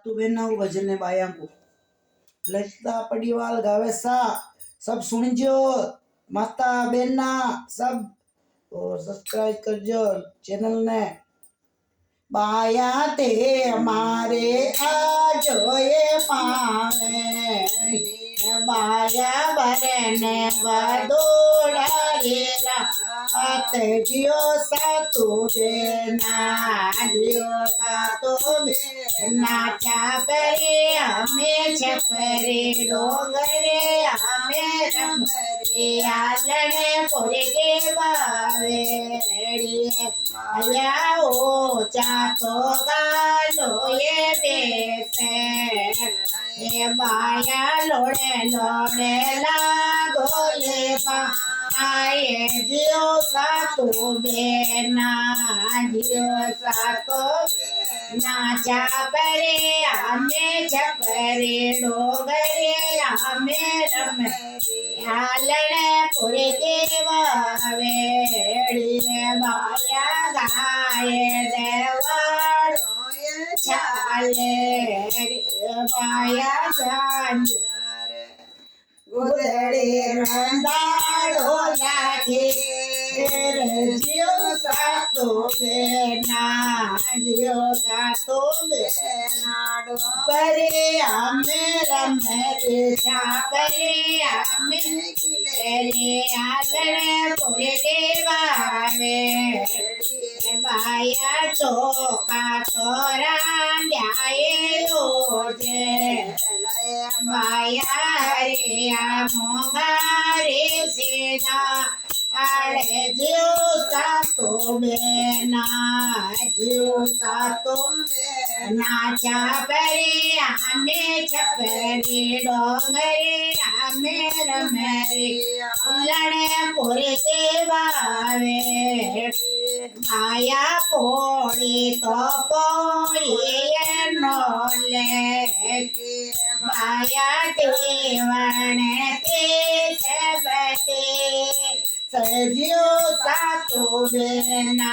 तू बेना को भजन ने बाया को लता पड़ीवाल गावे सा सब सुन जो माता बेना सब और सब्सक्राइब कर जो चैनल ने बाया ते हमारे आजो ये पावे बाया बरने वदोड़ा रेरा अत जियो सा तू बेना जियो सा तू बेना छापरे हमें छपरे डोंगरे हमें रमरे आलने पुरे के बावेड़ी आया ओ चातो गालो ये बेसे ये बाया लोड़े लोड़े ला गोले पा आए जियो सा तू बेना जियो सा तू नाचा परे हमें छपरे डोगरे हमें रमरे आलने पुरे के बावेड़ी बाया गाये देवाड़ो चाले बाया जान गुदड़ी रंदाड़ो लागे जियो सा तू बेना जियो सा तू बेना परे हमें रमरे परे हमें रे आलने पुरे के बावे बाया चोका तोरा न्याय ओजे बाया रे मोगारे सीधा अरे जियो सा तू बेना जियो सा तू बेना छपरे हमें छपरे डोंगरे हमें रमरे लड़े पुरे के बावे माया पोड़ी तो पोड़ी नोले माया देवण ते सबते सजियो सा तू बेना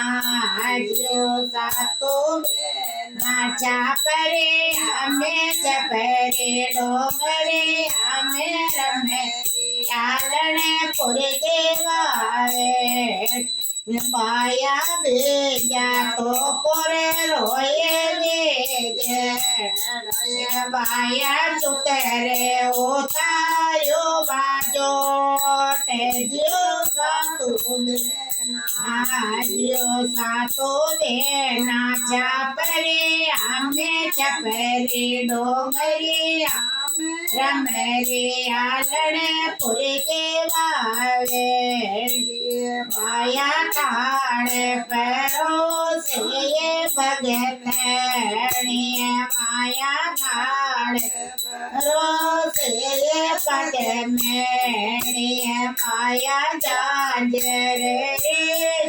जियो सा तू बेना छपरे हमें छपरे डोंगरे हमें रमरे आलने पुरे के बावे माया बेजा तो पोरे रोए बेजे माया चुतरे उतायो बाजो जियो सा तू बेना जियो सा तू बेना छपरे हमें छपरे डोंगरे रमरे आलने पुरे के बावे माया काड़े पैरों से ये भगतनी माया काड़े पैरों से ये भगतनी माया जांजरे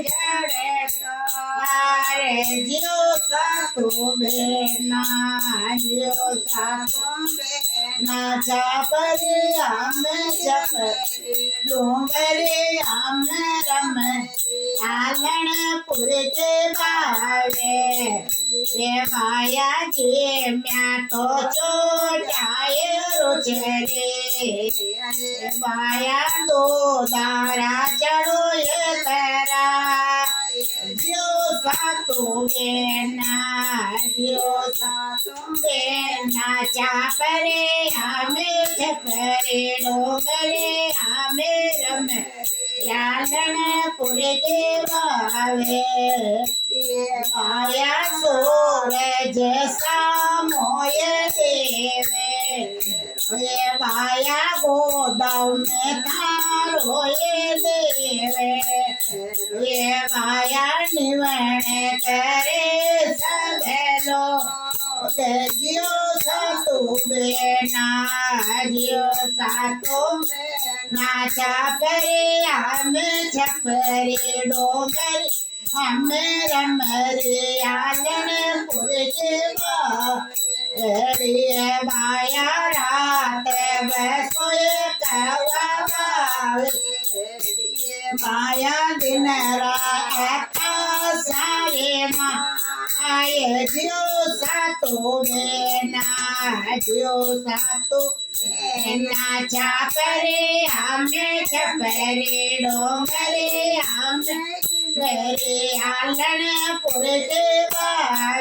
जड़े सारे जियो सा तू बेना जियो सा तू बेना छपरे हमें छपरे डोंगरे हमें रमरे आलने पुरे के बावे रे माया जे म्या तो चोटाए रोचरे माया दो दारा चढ़ो ये पैरा जियो सा तू बेना जियो सा तू बेना छपरे हमें छपरे डोंगरे हमें रमरे आलने पुरे के बावे माया सूरज सा मोय देवे ये माया गोदाम में थारो ये देवे ये माया निवण करे सब लोग जियो सा तू बेना जियो सा तू बेना छपरे हमें छपरे डोंगरे हमें रमरे आलने पुरे के बाया रात बसोए कवा माया दिन रात सारे આયે જીવ સાતું બેના જીવ સાતું બેના છાપરે આમે છપરે ડોંગરે આમે ઘરે આલણ પુર દેવા